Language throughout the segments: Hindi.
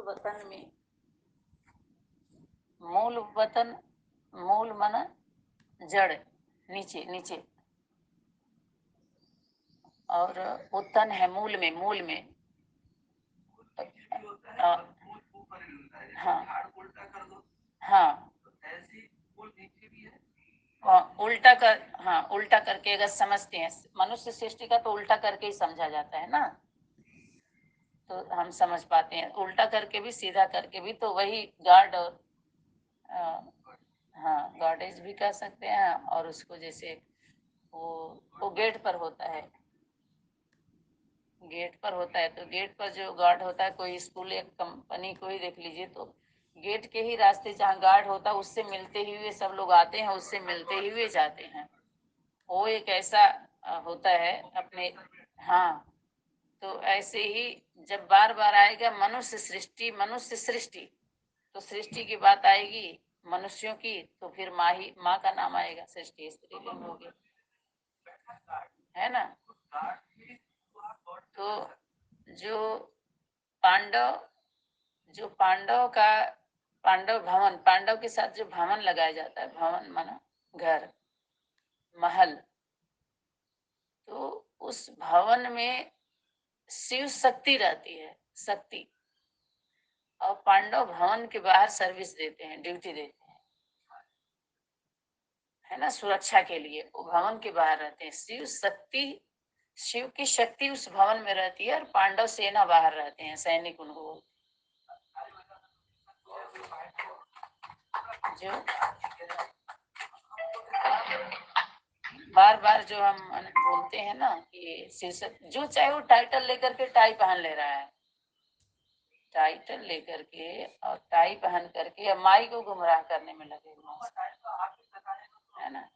वतन में, मूल वतन, मूल माना जड़, नीचे नीचे, और उत्तन है मूल में, मूल में। हाँ हाँ उल्टा कर, हाँ उल्टा करके अगर समझते हैं, मनुष्य सृष्टि का तो उल्टा करके ही समझा जाता है ना, तो हम समझ पाते हैं। उल्टा करके भी सीधा करके भी तो वही गॉड और हाँ गॉडेज भी कह सकते हैं। और उसको जैसे वो गेट पर होता है, गेट पर होता है, तो गेट पर जो गार्ड होता है, कोई स्कूल या कंपनी को ही देख लीजिए, तो गेट के ही रास्ते जहाँ गार्ड होता है उससे मिलते ही हुए सब लोग आते हैं, उससे मिलते ही हुए जाते हैं। वो एक ऐसा होता है अपने। हाँ, तो ऐसे ही जब बार बार आएगा मनुष्य सृष्टि, मनुष्य सृष्टि, तो सृष्टि की बात आएगी मनुष्यों की, तो फिर माँ ही, माँ का नाम आएगा, सृष्टि स्त्रीलिंग हो गया, है ना। तो जो पांडव, जो पांडव का, पांडव भवन, पांडव के साथ जो भवन लगाया जाता है, भवन माना घर, महल, तो उस भवन में शिव शक्ति रहती है, शक्ति। और पांडव भवन के बाहर सर्विस देते हैं, ड्यूटी देते हैं, है ना, सुरक्षा के लिए वो भवन के बाहर रहते हैं। शिव शक्ति, शिव की शक्ति उस भवन में रहती है, और पांडव सेना बाहर रहते हैं, सैनिक उनको बोलते हैं। जो बार बार जो हम बोलते हैं ना कि शीर्षक, जो चाहे वो टाइटल लेकर के टाई पहन ले रहा है, टाइटल लेकर के और टाई पहन करके अब माई को गुमराह करने में लगे हुए हैं, है ना।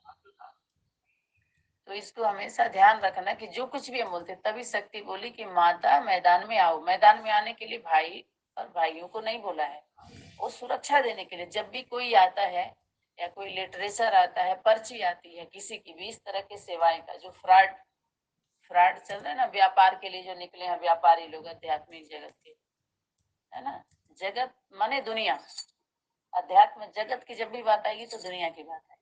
तो इसको हमेशा ध्यान रखना कि जो कुछ भी हम बोलते, तभी शक्ति बोली कि माता मैदान में आओ। मैदान में आने के लिए भाई और भाइयों को नहीं बोला है, वो सुरक्षा देने के लिए। जब भी कोई आता है या कोई लिटरेचर आता है, पर्ची आती है किसी की भी, इस तरह की सेवाएं का जो फ्रॉड, फ्रॉड चल रहा है ना, व्यापार के लिए जो निकले हैं व्यापारी लोग आध्यात्मिक जगत के, है ना। जगत माने दुनिया, अध्यात्म जगत की जब भी बात आएगी तो दुनिया की बात है।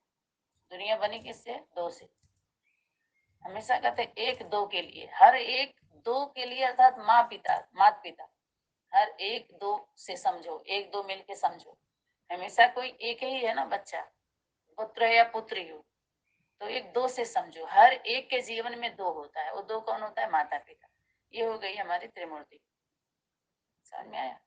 दुनिया बनी किससे? दो से। हमेशा कहते एक दो के लिए, हर एक दो के लिए, अर्थात माँ पिता, माता पिता, हर एक दो से समझो, एक दो मिलके समझो। हमेशा कोई एक ही है ना बच्चा, पुत्र है या पुत्री हो, तो एक दो से समझो। हर एक के जीवन में दो होता है, वो दो कौन होता है? माता पिता। ये हो गई हमारी त्रिमूर्ति। समझ में आया?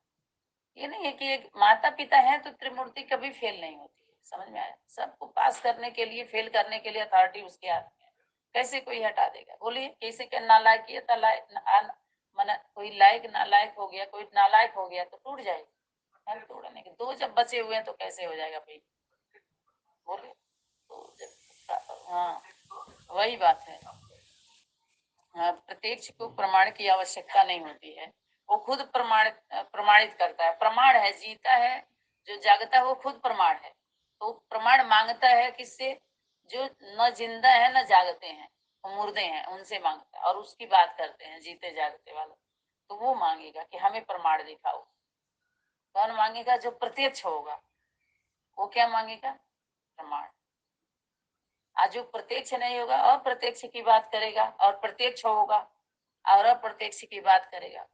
ये नहीं है कि एक माता पिता है तो त्रिमूर्ति कभी फेल नहीं होती है। समझ में आया? सबको पास करने के लिए, फेल करने के लिए अथॉरिटी उसके हाथ में है। कैसे कोई हटा देगा? बोलिए, कैसे क्या नालायक माना कोई लायक नालायक हो गया, कोई नालायक हो गया तो टूट जाएगा, है तोड़ने के। दो जब बचे हुए हैं तो कैसे हो जाएगा भाई? बोलिए। तो जब, हाँ वही बात है। हाँ, प्रत्यक्ष को प्रमाण की आवश्यकता नहीं होती है, वो खुद प्रमाणित करता है। प्रमाण है, जीता है जो जागता है वो खुद प्रमाण है। तो प्रमाण मांगता है किससे? जो न जिंदा है न जागते हैं, वो मुर्दे हैं, उनसे मांगता है। और उसकी बात करते हैं जीते जागते वाला, तो वो मांगेगा कि हमें प्रमाण दिखाओ। कौन मांगेगा? जो प्रत्यक्ष होगा, वो क्या मांगेगा? प्रमाण। आज जो प्रत्यक्ष नहीं होगा, अप्रत्यक्ष की बात करेगा, और प्रत्यक्ष होगा और अप्रत्यक्ष की बात करेगा,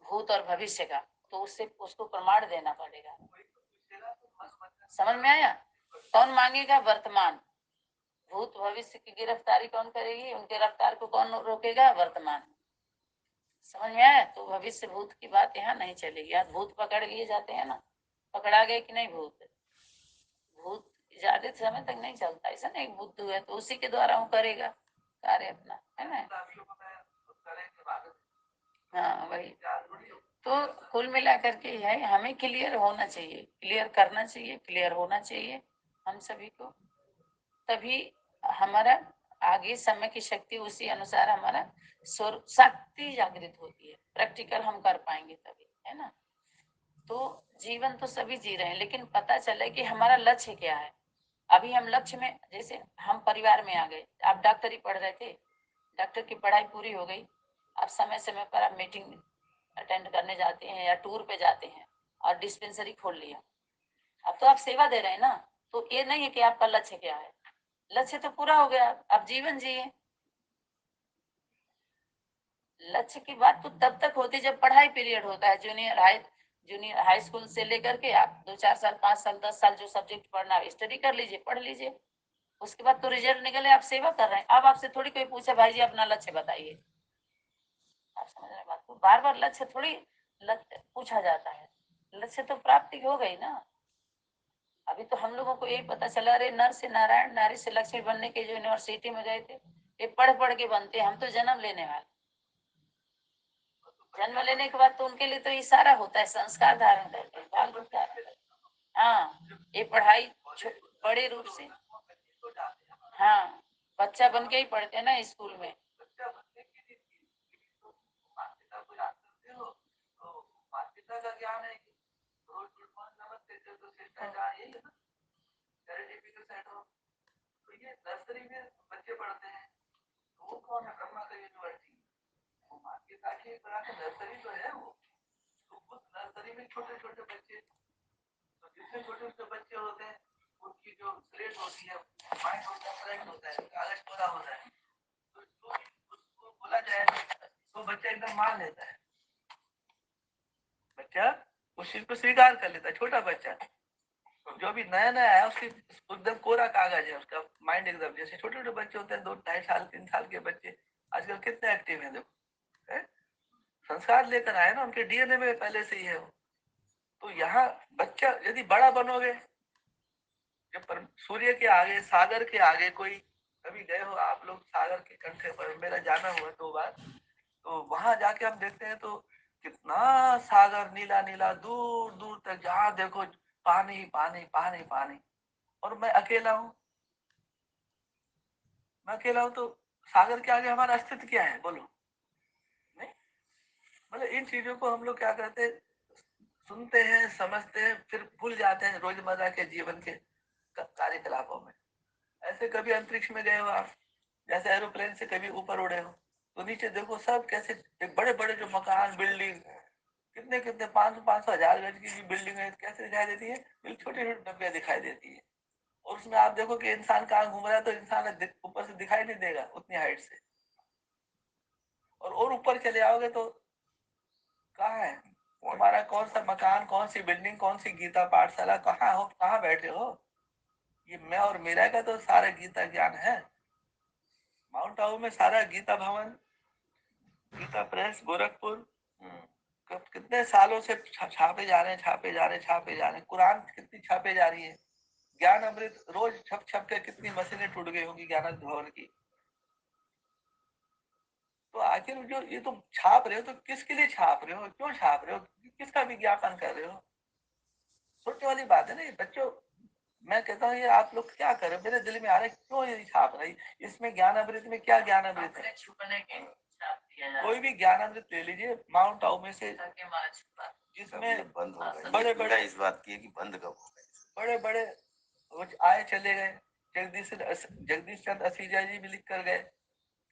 भूत और भविष्य का, तो उससे उसको प्रमाण देना पड़ेगा। समझ में आया? कौन मांगेगा? वर्तमान। भूत भविष्य की गिरफ्तारी कौन करेगी? उनके रफ्तार को कौन रोकेगा? वर्तमान। समझ में आया? तो भविष्य भूत की बात यहाँ नहीं चलेगी। आज भूत पकड़ लिए जाते हैं ना, पकड़ा गए कि नहीं भूत? भूत ज्यादा समय तक नहीं चलता, ऐसा नहीं। बुद्ध है तो उसी के द्वारा वो करेगा कार्य अपना, है ना। हाँ वही। तो कुल मिलाकर के है, हमें क्लियर होना चाहिए, क्लियर करना चाहिए, क्लियर होना चाहिए हम सभी को। तभी हमारा आगे समय की शक्ति उसी अनुसार हमारा शक्ति जागृत होती है, प्रैक्टिकल हम कर पाएंगे तभी, है ना। तो जीवन तो सभी जी रहे हैं, लेकिन पता चले कि हमारा लक्ष्य क्या है। अभी हम लक्ष्य में, जैसे हम परिवार में आ गए, आप डॉक्टरी पढ़ रहे थे, डॉक्टर की पढ़ाई पूरी हो गई, अब समय समय पर आप मीटिंग अटेंड करने जाते हैं या टूर पे जाते हैं और डिस्पेंसरी खोल लिया, अब तो आप सेवा दे रहे हैं ना, तो ये नहीं है कि आपका लक्ष्य क्या है, लक्ष्य तो पूरा हो गया, आप जीवन जिए। लक्ष्य की बात तो तब तक होती जब पढ़ाई पीरियड होता है, जूनियर हाई स्कूल से लेकर के आप 2-4 साल 5 साल 10 साल जो सब्जेक्ट पढ़ना है स्टडी कर लीजिए, पढ़ लीजिए, उसके बाद तो रिजल्ट निकले, आप सेवा कर रहे हैं। अब आपसे थोड़ी कोई पूछे भाई जी अपना लक्ष्य बताइए, आप समझ रहे बात को, बार बार लक्ष्य थोड़ी लक्ष्य पूछा जाता है, लक्ष्य तो प्राप्ति हो गई ना। अभी तो हम लोगों को यही पता चला, अरे नर से नारायण नारी से लक्ष्मी बनने के जो यूनिवर्सिटी में गए थे, ये पढ़ पढ़ के बनते, हम तो जन्म लेने वाले, जन्म लेने के बाद तो उनके लिए तो इशारा होता है, संस्कार धारण करके बाल रूप धारण। हाँ, ये पढ़ाई बड़े रूप से, हाँ, बच्चा बन के ही पढ़ते हैं ना स्कूल में। का ज्ञान है कि रोज नमस्ते तो शिष्टाचार यही है ना, चैरिटी सेट हो। तो ये नर्सरी में बच्चे पढ़ते हैं, तो वो कौन है, ब्रह्मा का यूनिवर्सिटी, वो मार्केट आके नर्सरी तो है वो, तो उस नर्सरी में छोटे छोटे बच्चे, तो जितने छोटे छोटे बच्चे होते हैं उनकी जो स्लेट होती है, माइंड होता है, फ्रेंड होता है, कागज पूरा होता है, तो जो उसको बोला जाए तो बच्चा एकदम मान लेता है, बच्चा उस चीज को स्वीकार कर लेता है, छोटा बच्चा जो भी नया नया है उसकी एकदम कोरा कागज है उसका माइंड, एकदम जैसे छोटे छोटे बच्चे होते हैं 2-2.5 साल 3 साल के बच्चे आजकल कितने एक्टिव हैं देखो, है? संस्कार लेकर आए ना, उनके डीएनए में पहले से ही है वो। तो यहाँ बच्चा यदि बड़ा बनोगे, जब सूर्य के आगे सागर के आगे कोई, कभी गए हो आप लोग सागर के कंठे पर, मेरा जाना हुआ 2 बार, तो वहां जाके हम देखते हैं तो कितना सागर नीला नीला दूर दूर तक, जहां देखो पानी पानी पानी पानी, और मैं अकेला हूँ, मैं अकेला हूँ, तो सागर के आगे हमारा अस्तित्व क्या है बोलो, नहीं? मतलब इन चीजों को हम लोग क्या करते हैं, सुनते हैं समझते हैं फिर भूल जाते हैं रोजमर्रा के जीवन के कार्यकलापों में। ऐसे कभी अंतरिक्ष में गए हो आप, जैसे एरोप्लेन से कभी ऊपर उड़े हो, तो नीचे देखो सब कैसे एक बड़े बड़े जो मकान बिल्डिंग, कितने कितने 500 1000 गज की बिल्डिंग है, कैसे दिखाई देती है, बिल्कुल छोटी छोटी डब्बियां दिखाई देती है, और उसमें आप देखो कि इंसान कहाँ घूम रहा है, तो इंसान ऊपर से दिखाई नहीं देगा उतनी हाइट से, और ऊपर चले आओगे तो कहाँ है तुम्हारा, कौन सा मकान, कौन सी बिल्डिंग, कौन सी गीता पाठशाला, कहाँ हो, कहाँ बैठे हो, ये मैं और मेरा का तो सारा गीता ज्ञान है। माउंट आबू में सारा गीता भवन, गीता प्रेस गोरखपुर, कितने सालों से छापे जा रहे हैं, छापे जा रहे हैं, छापे जा रहे हैं, कुरान कितनी छापे जा रही है, ज्ञान अमृत रोज छप छप के कितनी मशीनें टूट गई होंगी ज्ञान भवन की। तो आखिर जो ये तुम छाप रहे हो, तो किसके लिए छाप रहे हो, क्यों छाप रहे हो, किसका विज्ञापन कर रहे हो, सोचने वाली बात है ना ये बच्चों। मैं कहता हूँ ये आप लोग क्या कर रहे हो, मेरे दिल में आ रहा है क्यों ये छाप रही, इसमें ज्ञान अमृत में क्या ज्ञान अमृत है, कोई भी ज्ञान अमृत ले लीजिए माउंट आबू में से, जिसमें बंद हो गए, बड़े बड़े इस बात की कि बंद कब हो गए, बड़े बड़े आए चले गए, जगदीश चंद्र असीजा जी भी लिख कर गए,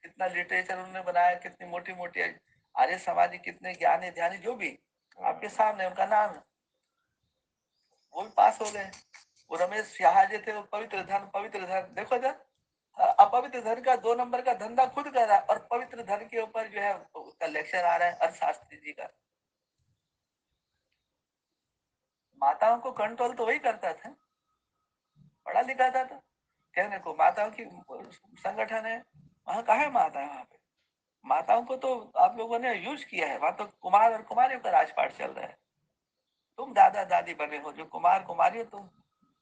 कितना लिटरेचर उन्होंने बनाया, कितनी मोटी मोटी आर्य समाजी, कितने ज्ञानी ध्यानी जो भी आपके सामने उनका नाम है, वो भी पास हो गए। वो रमेश सिहा जी थे, वो पवित्र धन देखो जरा, अपवित्र धन का 2 नंबर का धंधा खुद कर रहा है, और पवित्र धन के ऊपर जो है उसका लेक्चर आ रहा है अर्थशास्त्री जी का। माताओं को कंट्रोल तो वही करता था, पढ़ा लिखा था, तो कहने को माताओं की संगठन है, वहां कहा है माता है, वहां पे माताओं को तो आप लोगों ने यूज किया है, वहां तो कुमार और कुमारियों का राजपाट चल रहा है, तुम दादा दादी बने हो, जो कुमार कुमारी हो तुम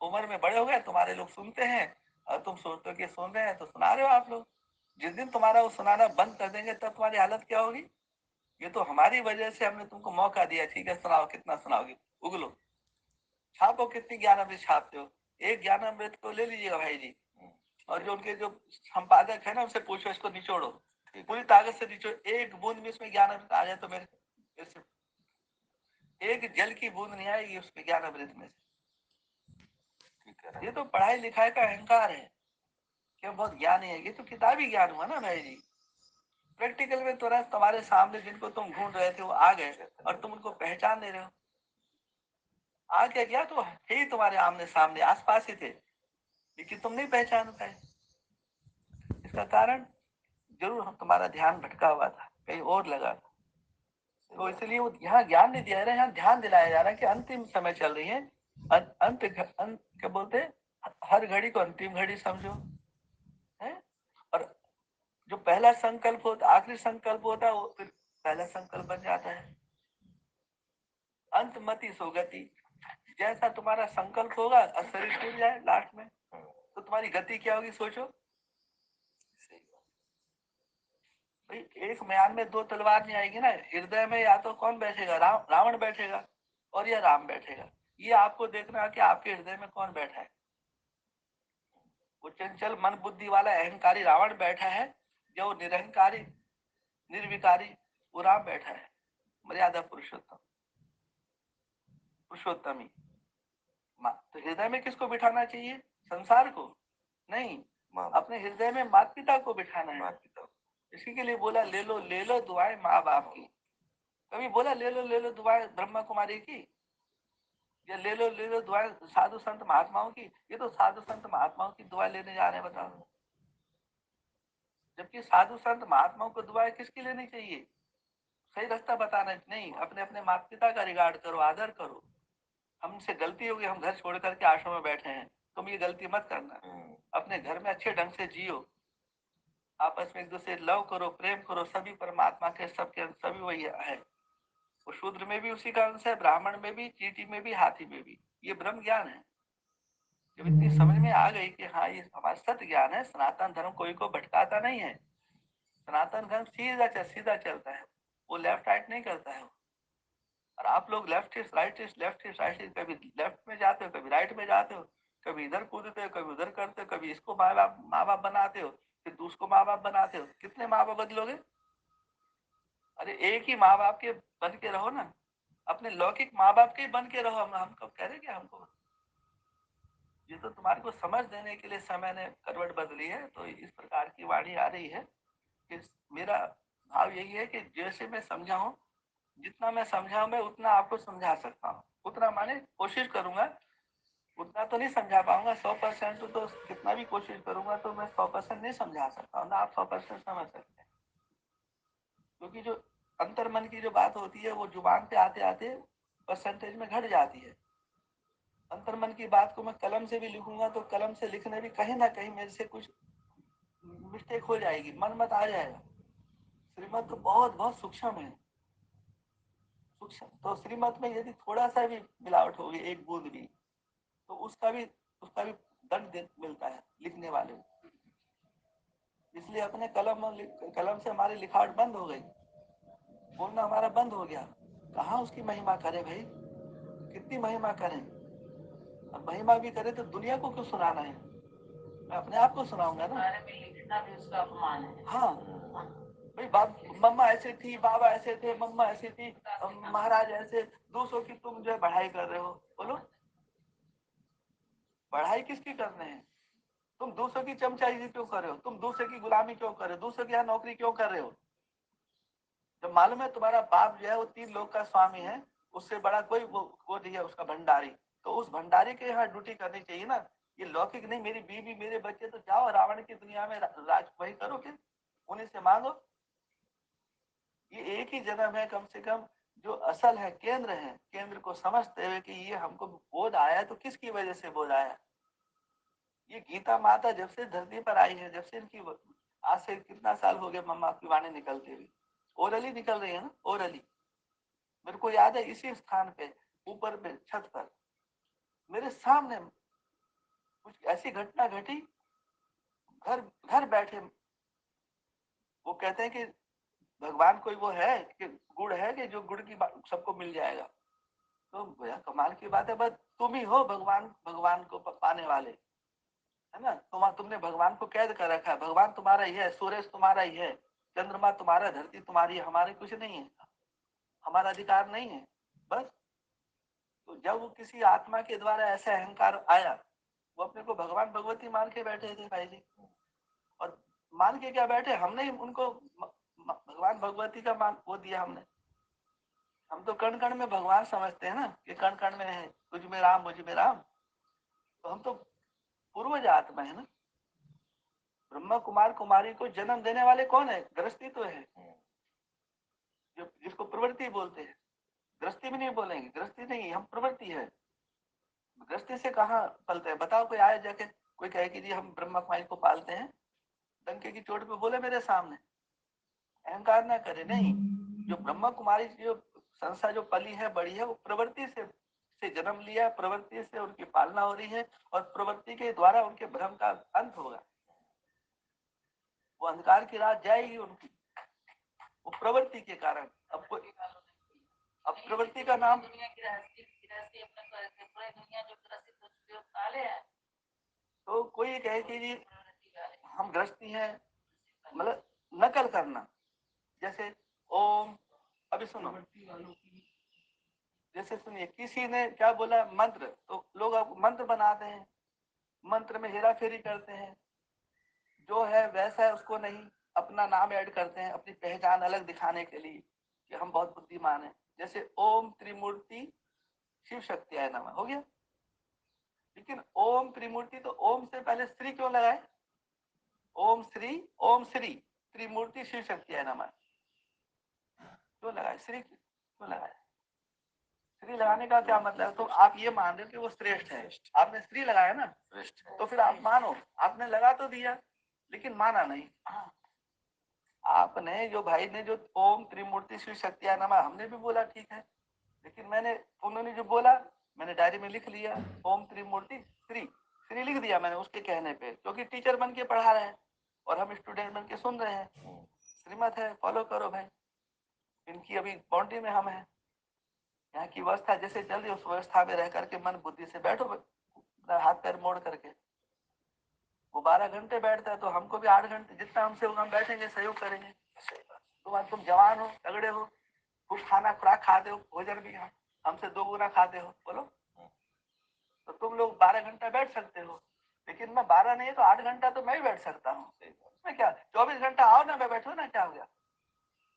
उम्र में बड़े हो गए, तुम्हारे लोग सुनते हैं, और तुम सोचते हो कि सुन रहे हैं तो सुना रहे हो आप लोग, जिस दिन तुम्हारा वो सुनाना बंद कर देंगे तब तुम्हारी हालत क्या होगी। ये तो हमारी वजह से हमने तुमको मौका दिया, ठीक है सुनाओ, कितना सुनाओगे, उगलो, छापो, कितनी ज्ञान अमृत छापते हो, एक ज्ञान अमृत को ले लीजिएगा भाई जी, और जो उनके जो संपादक है ना उनसे पूछो, इसको निचोड़ो, पूरी ताकत से निचोड़ो, एक बूंद में इसमें ज्ञान अमृत आ जाए तो मेरे एक जल की बूंद नहीं आएगी उस विज्ञान अमृत में से। ये तो पढ़ाई लिखाई का अहंकार है कि बहुत ज्ञान है, ये तो किताबी ज्ञान हुआ ना भाई जी, प्रैक्टिकल में तुरंत तुम्हारे सामने जिनको तुम ढूंढ रहे थे वो आ गए और तुम उनको पहचान ले रहे हो। आ गया तो है ही तुम्हारे आमने सामने, आसपास ही थे, लेकिन तुम नहीं पहचान पाए। इसका कारण जरूर हम तुम्हारा ध्यान भटका हुआ था, कहीं और लगा था। तो इसलिए वो यहाँ ज्ञान नहीं दिया जा रहा है, यहाँ ध्यान दिलाया जा रहा है कि अंतिम समय चल रही है। अंत क्या बोलते हैं, हर घड़ी को अंतिम घड़ी समझो है। और जो पहला संकल्प होता, आखिरी संकल्प होता है, वो फिर पहला संकल्प बन जाता है। अंत मति सोगति, जैसा तुम्हारा संकल्प होगा और शरीर टूट जाए लास्ट में, तो तुम्हारी गति क्या होगी सोचो। भाई एक म्यान में दो तलवार नहीं आएगी ना, हृदय में या तो कौन बैठेगा, रावण बैठेगा और या राम बैठेगा। ये आपको देखना है कि आपके हृदय में कौन बैठा है। वो चंचल मन बुद्धि वाला अहंकारी रावण बैठा है, जो निरहंकारी निर्विकारी वो राम बैठा है, मर्यादा पुरुषोत्तम पुरुषोत्तमी। तो हृदय में किसको बिठाना चाहिए, संसार को नहीं, अपने हृदय में माता पिता को बिठाना है। माता पिता, इसी के लिए बोला ले लो दुआएं माँ बाप की। कभी बोला ले लो दुआएं ब्रह्मा कुमारी की, या ले लो दुआएं साधु संत महात्माओं की। ये तो साधु संत महात्माओं की दुआ लेने जा रहे हैं, बताओ। जबकि साधु संत महात्माओं को दुआएं किसकी लेनी चाहिए, सही रास्ता बताना नहीं, अपने अपने माता पिता का रिगार्ड करो, आदर करो। हमसे गलती होगी, हम घर छोड़ करके आश्रम में बैठे हैं, तुम ये गलती मत करना। अपने घर में अच्छे ढंग से जियो, आपस में एक दूसरे लव करो, प्रेम करो। सभी परमात्मा के, सबके सभी वही है। वो शूद्र में भी उसी का अंश है, ब्राह्मण में भी, चींटी में भी, हाथी में भी। ये ब्रह्म ज्ञान है। जब इतनी समझ में आ गई कि हाँ ये हमारा सत्य ज्ञान है, सनातन धर्म कोई को भटकाता नहीं है, सनातन धर्म सीधा चलता है, वो लेफ्ट राइट नहीं करता है। और आप लोग लेफ्टिस्ट राइटिस्ट, लेफ्टिस्ट राइटिस्ट, कभी लेफ्ट में जाते हो, कभी राइट में जाते हो, कभी इधर कूदते हो, कभी उधर करते हो, कभी इसको माँ बाप बनाते हो, फिर दूसरे माँ बाप बनाते हो। कितने माँ बाप बदलोगे। अरे एक ही माँ बाप के बन के रहो ना, अपने लौकिक माँ बाप के बन के रहो। हम कब कह रहे कि हमको, ये तो तुम्हारे को समझ देने के लिए समय ने करवट बदली है। तो इस प्रकार की वाणी आ रही है कि मेरा भाव यही है कि जैसे मैं समझा हूँ, जितना मैं समझा मैं उतना आपको समझा सकता हूँ। उतना माने कोशिश करूंगा, उतना तो नहीं समझा पाऊंगा 100%। तो कितना भी कोशिश करूंगा तो मैं 100% नहीं समझा सकता हूँ ना, आप 100% समझ सकते हैं। क्योंकि जो अंतर मन की जो बात होती है वो जुबान पे आते आते परसेंटेज में घट जाती है। अंतर मन की बात को मैं कलम से भी लिखूंगा तो कलम से लिखने भी कहीं ना कहीं मेरे से कुछ मिस्टेक हो जाएगी, मन मत आ जाएगा। श्रीमत तो बहुत बहुत सूक्ष्म है, सूक्ष्म। तो श्रीमत में यदि थोड़ा सा भी मिलावट होगी, एक बूंद भी, तो उसका भी दंड मिलता है लिखने वाले को। इसलिए अपने कलम से हमारी लिखावट बंद हो गई, बोलना हमारा बंद हो गया। कहाँ उसकी महिमा करे भाई, कितनी महिमा करें। और महिमा भी करे तो दुनिया को क्यों सुनाना है, मैं अपने आप को सुनाऊंगा ना। लिखना भी उसका अपमान है। हाँ भाई, बाप मम्मा ऐसे थी, बाबा ऐसे थे, मम्मा ऐसी थी, महाराज ऐसे। दूसरों की तुम जो है बढ़ाई कर रहे हो। बोलो बढ़ाई किसकी करने हैं, तुम दूसरों की चमचागिरी क्यों कर रहे हो, तुम दूसरे की गुलामी क्यों कर रहे हो, दूसरे की यहाँ नौकरी क्यों कर रहे हो। जब मालूम है तुम्हारा बाप जो है वो 3 लोक का स्वामी है, उससे बड़ा कोई वो नहीं है उसका भंडारी, तो उस भंडारी के यहाँ ड्यूटी करनी चाहिए ना। ये लौकिक नहीं, मेरी बीवी मेरे बच्चे, तो जाओ रावण की दुनिया में राज वही करो, फिर उन्हीं से मांगो। ये एक ही जन्म है कम से कम, जो असल है, केंद्र है। केंद्र को समझते हुए कि ये हमको बोध आया तो किसकी वजह से बोध आया। ये गीता माता जब से धरती पर आई है, जब से इनकी आज से कितना साल हो गया मम्मा की वाणी निकलती हुई, ओरली निकल रही है ना, ओरली। मेरे को याद है इसी स्थान पे, ऊपर पे छत पर मेरे सामने कुछ ऐसी घटना घटी। घर घर बैठे वो कहते हैं कि भगवान कोई वो है कि गुड़ है कि जो गुड़ की सबको मिल जाएगा। तो भैया कमाल की बात है, बस तुम ही हो भगवान, भगवान को पाने वाले, है ना। तुमने भगवान को कैद कर रखा है, भगवान तुम्हारा ही है, सूरज तुम्हारा ही है, चंद्रमा तुम्हारा, धरती तुम्हारी है, हमारे कुछ नहीं है, हमारा अधिकार नहीं है। बस तो जब वो किसी आत्मा के द्वारा ऐसा अहंकार आया, वो अपने को भगवान भगवती मान के बैठे थे भाई जी। और मान के क्या बैठे, हमने उनको भगवान भगवती का मान वो दिया हमने। हम तो कण कण में भगवान समझते हैं ना, कि कण कण में है, तुझ में राम मुझ में राम। तो हम तो पूर्वज आत्मा है ना। ब्रह्मा कुमार कुमारी को जन्म देने वाले कौन है? गृहस्थी तो है, जो जिसको प्रवृत्ति बोलते हैं। गृहस्थी भी नहीं बोलेंगे, गृहस्थी नहीं, हम प्रवृत्ति है। गृहस्थी से कहाँ पलते हैं? बताओ कोई आए जाके, कोई कहे कि जी हम ब्रह्मा कुमारी को पालते हैं, डंके की चोट पे बोले मेरे सामने, अहंकार ना करे। नहीं, जो ब्रह्मा कुमारी जो संस्था जो पली है बड़ी है, वो प्रवृत्ति से जन्म लिया, प्रवृत्ति से उनकी पालना हो रही है, और प्रवृत्ति के द्वारा उनके भ्रम का अंत होगा। वो अंधकार की रात जाएगी उनकी, वो प्रवृत्ति के कारण। अब कोई, अब प्रवृत्ति का नाम, दुनिया की गृहस्थी अपने पूरी दुनिया जो गृहस्थी काले हैं, तो कोई कहे कि जी हम गृहस्थी हैं, मतलब नकल करना। जैसे ओम, अभी सुनो, जैसे सुनिए, किसी ने क्या बोला मंत्र, तो लोग अब मंत्र बनाते हैं, मंत्र में हेरा फेरी करते हैं, जो है वैसा है उसको नहीं, अपना नाम ऐड करते हैं अपनी पहचान अलग दिखाने के लिए कि हम बहुत बुद्धिमान हैं। जैसे ओम त्रिमूर्ति शिव शक्ति है नमः, हो गया। लेकिन ओम त्रिमूर्ति, तो ओम से पहले श्री क्यों लगाए? ओम श्री त्रिमूर्ति शिव शक्ति है नमः क्यों लगाए? श्री क्यों लगाए? श्री लगाने का क्या मतलब? तो आप ये मान रहे हो कि वो श्रेष्ठ है, आपने श्री लगाया ना, तो फिर आप मानो, आपने लगा तो दिया लेकिन माना नहीं। आपने जो भाई ने जो ओम त्रिमूर्ति शिव शक्ति है नमः, हमने भी बोला ठीक है, लेकिन मैंने, उन्होंने जो बोला मैंने डायरी में लिख लिया, ओम त्रिमूर्ति श्री, श्री लिख दिया मैंने उसके कहने पे, क्योंकि टीचर बन के पढ़ा रहे हैं और हम स्टूडेंट बन के सुन रहे हैं। श्रीमत है, फॉलो करो भाई। इनकी अभी बाउंड्री में हम हैं, यहाँ की व्यवस्था जैसे चल रही है उस व्यवस्था में रह करके मन बुद्धि से बैठो, हाथ पैर मोड़ करके। वो 12 घंटे बैठता है तो हमको भी 8 घंटे, जितना हमसे होगा हम बैठेंगे, सहयोग करेंगे। तुम जवान हो, तगड़े हो, खूब खाना खुराक खाते हो, भोजन भी हमसे 2 गुना खाते हो, बोलो, तो तुम लोग 12 घंटा बैठ सकते हो, लेकिन मैं 12 नहीं तो 8 घंटा तो मैं भी बैठ सकता हूँ। उसमें क्या, 24 घंटा आओ ना, मैं बैठू ना, क्या हो गया?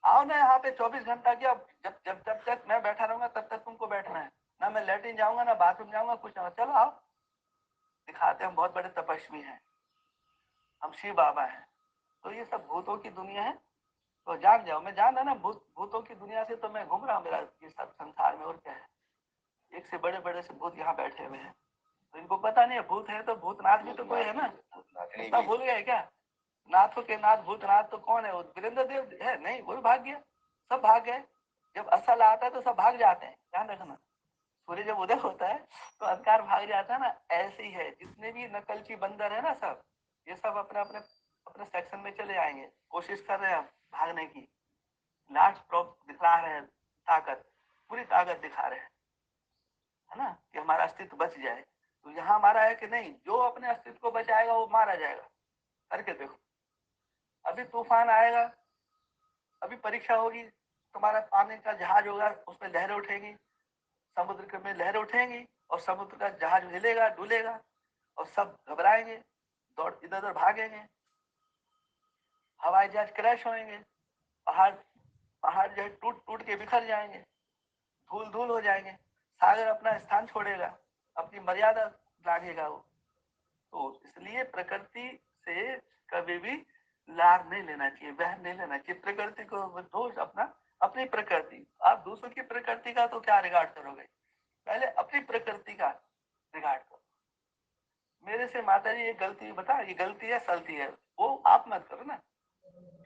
आओ ना यहाँ पे 24 घंटा क्या, जब तक मैं बैठा रहूंगा तब तक तुमको बैठना है ना। मैं लेटिन जाऊंगा ना बाथरूम जाऊंगा, कुछ ना, चलो आओ, दिखाते हम बहुत बड़े तपस्वी हैं, हम शिव बाबा हैं। तो ये सब भूतों की दुनिया है, तो जान जाओ। मैं जान रहा ना, भूतों की दुनिया से तो मैं घूम रहा हूँ, मेरा ये सब संसार में, और क्या है। एक से बड़े बड़े से भूत यहाँ बैठे हुए हैं, तो इनको पता नहीं है भूत है, तो भूतनाथ भी तो कोई है ना। सब भूल गए क्या? नाथों के नाथ भूतनाथ तो कौन है? वो वीरेंद्र देव है? नहीं, वो भी भाग गया, सब भाग गए। जब असल आता है तो सब भाग जाते हैं, ध्यान रखना। सूर्य जब उदय होता है तो अंधकार भाग जाता है ना, ऐसे ही है। जितने भी नकलची बंदर है ना, सब ये सब अपने अपने अपने सेक्शन में चले आएंगे, कोशिश कर रहे हैं भागने की, लास्ट प्रॉप दिखा रहे हैं, ताकत, पूरी ताकत दिखा रहे हैं, है ना, कि हमारा अस्तित्व बच जाए। तो यहाँ हमारा है कि नहीं, जो अपने अस्तित्व को बचाएगा वो मारा जाएगा। करके देखो, अभी तूफान आएगा, अभी परीक्षा होगी, तुम्हारा पानी का जहाज होगा, उसमें लहरें उठेंगी, समुद्र में लहरें उठेंगी, और समुद्र का जहाज हिलेगा डुलेगा, और सब घबराएंगे, दौड़ इधर उधर भागेंगे, हवाई जहाज क्रैश होंगे, पहाड़ पहाड़ जो है टूट टूट के बिखर जाएंगे, धूल धूल हो जाएंगे, सागर अपना स्थान छोड़ेगा, अपनी मर्यादा लागेगा वो। तो इसलिए प्रकृति से कभी भी लाभ नहीं लेना चाहिए, वहन नहीं लेना चाहिए। प्रकृति को दोष अपना, अपनी प्रकृति, आप दूसरों की प्रकृति का तो क्या रिगार्ड करोगे? पहले अपनी प्रकृति का रिगार्ड करो। मेरे से माता जी ये गलती बता, ये गलती है सलती है, वो आप मत करो ना।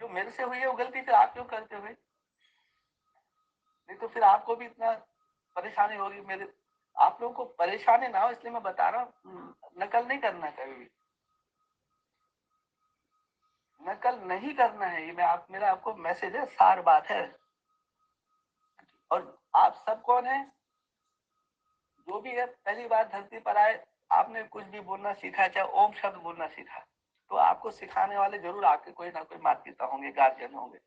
जो मेरे से हुई है वो गलती फिर आप क्यों करते हो? नहीं तो फिर आपको भी इतना परेशानी होगी। मेरे, आप लोगों को परेशानी ना हो इसलिए मैं बता रहा हूँ, नकल नहीं करना कभी भी, नकल नहीं करना है। ये मैं मेरा आपको मैसेज है, सार बात है। और आप सब कौन है? जो भी है पहली बार धरती पर आए, आपने कुछ भी बोलना सीखा, चाहे ओम शब्द बोलना सीखा, तो आपको सिखाने वाले जरूर आपके कोई ना कोई माता पिता होंगे, गार्जियन होंगे,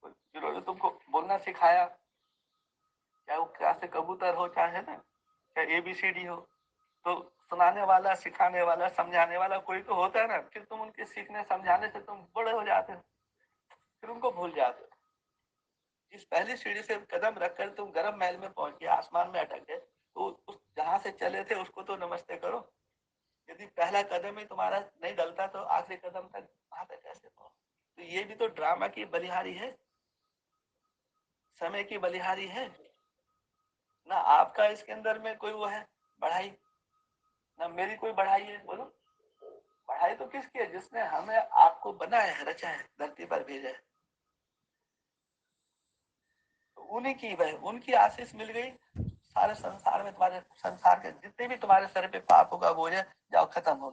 जिन्होंने तुमको बोलना सिखाया, चाहे वो क्या से कबूतर हो, चाहे ना, चाहे ABCD हो, तो सुनाने वाला, सिखाने वाला, समझाने वाला कोई तो होता है ना। फिर तुम उनके सीखने समझाने से तुम बड़े हो जाते हो, फिर उनको भूल जाते हो। इस पहली सीढ़ी से कदम रखकर तुम गर्म महल में पहुंच गए, आसमान में अटक गए, तो उस जहां से चले थे उसको तो नमस्ते करो। यदि पहला कदम ही तुम्हारा नहीं डलता तो आखिरी कदम तक वहां तक कैसे पहुंच। तो ये भी तो ड्रामा की बलिहारी है, समय की बलिहारी है ना। आपका इसके अंदर में कोई वो है बढ़ाई, ना मेरी कोई बढ़ाई है। बोलो, बढ़ाई तो किसकी है? जिसने हमें आपको बनाया है, रचा है, धरती पर भेजा है, तो उन्हीं की वह उनकी आशीष मिल गई। सारे संसार में तुम्हारे, संसार के जितने भी तुम्हारे सर पे पाप होगा बोझ है, जाओ खत्म हो।